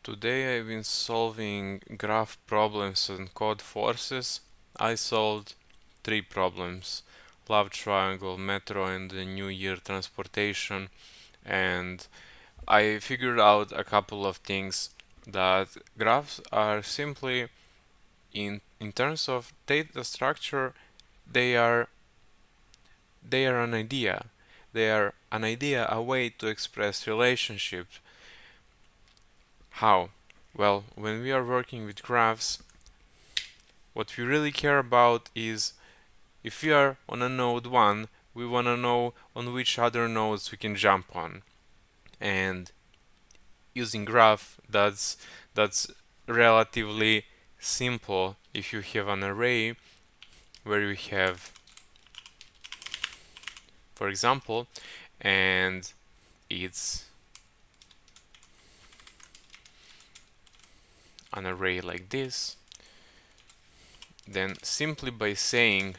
Today I've been solving graph problems on CodeForces. I solved three problems: love triangle, metro, and the New Year transportation. And I figured out a couple of things, that graphs are simply, in terms of data structure, they are they are an idea. They are an idea, a way to express relationships. How? Well, when we are working with graphs, what we really care about is, if we are on a node 1, we want to know on which other nodes we can jump on. And using graph, that's relatively simple if you have an array where you have, for example, and it's an array like this, then simply by saying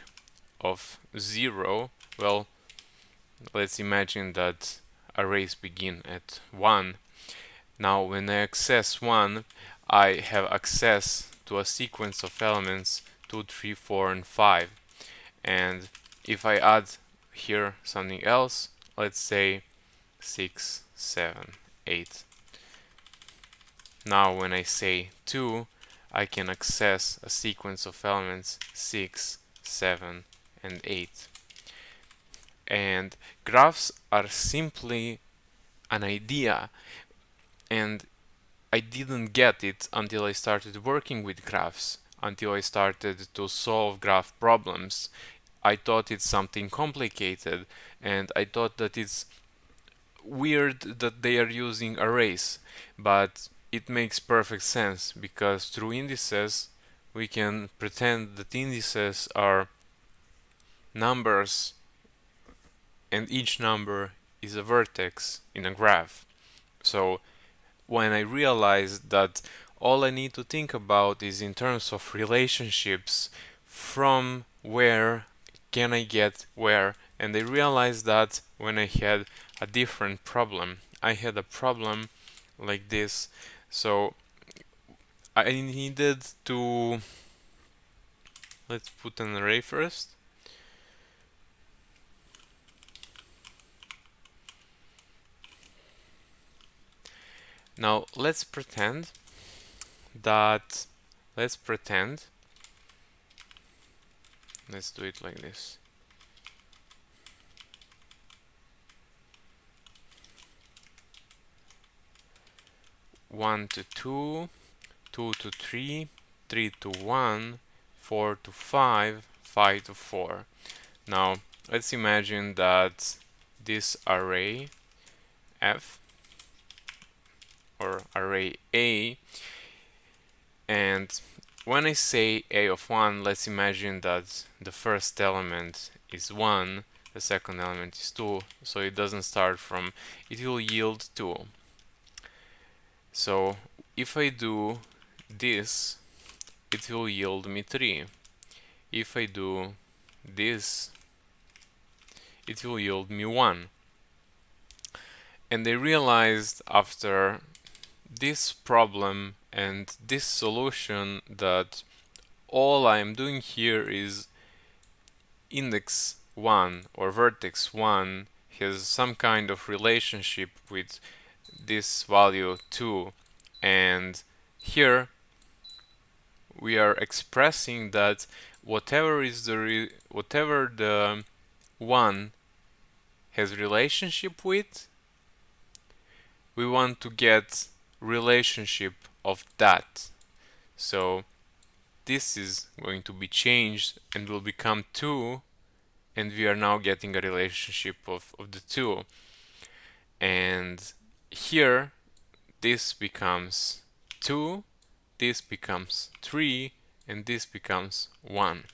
of 0, well, let's imagine that arrays begin at 1. Now when I access 1, I have access to a sequence of elements 2, 3, 4, and 5. And if I add here something else, let's say 6, 7, 8. Now when I say 2, I can access a sequence of elements 6, 7, and 8. And graphs are simply an idea, and I didn't get it until I started working with graphs, until I started to solve graph problems. I thought it's something complicated, and I thought that it's weird that they are using arrays, but it makes perfect sense, because through indices we can pretend that indices are numbers, and each number is a vertex in a graph. So when I realized that all I need to think about is in terms of relationships, from where can I get where, and I realized that when I had a different problem. I had a problem like this, so I needed to, let's put an array first. Now let's pretend that, let's do it like this. One to two, 2 to 3, 3 to 1, 4 to 5, 5 to 4. Now let's imagine that this array F, or array A, and when I say A of 1, let's imagine that the first element is 1, the second element is 2, so it doesn't start from, it will yield 2. So if I do this, it will yield me 3. If I do this, it will yield me 1. And I realized after this problem and this solution that all I'm doing here is index 1 or vertex 1 has some kind of relationship with this value 2, and here we are expressing that whatever the 1 has relationship with, we want to get relationship of that. So this is going to be changed and will become 2, and we are now getting a relationship of the 2. And here this becomes 2, this becomes 3, and this becomes 1.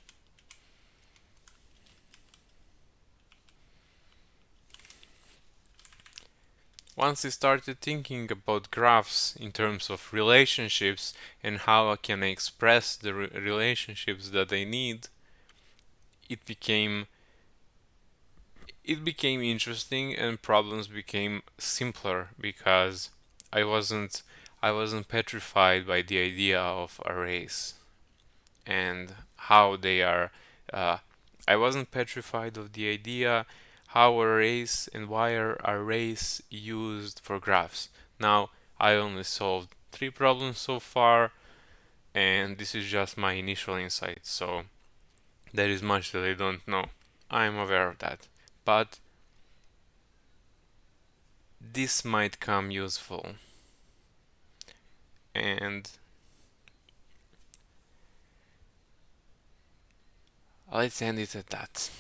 Once I started thinking about graphs in terms of relationships and how I can express the relationships that I need, it became interesting, and problems became simpler, because I wasn't I wasn't petrified by the idea of arrays and how they are. Uh, I wasn't petrified of the idea how arrays and why are arrays used for graphs. Now, I only solved 3 problems so far, and this is just my initial insight, so there is much that I don't know. I am aware of that. But this might come useful. And let's end it at that.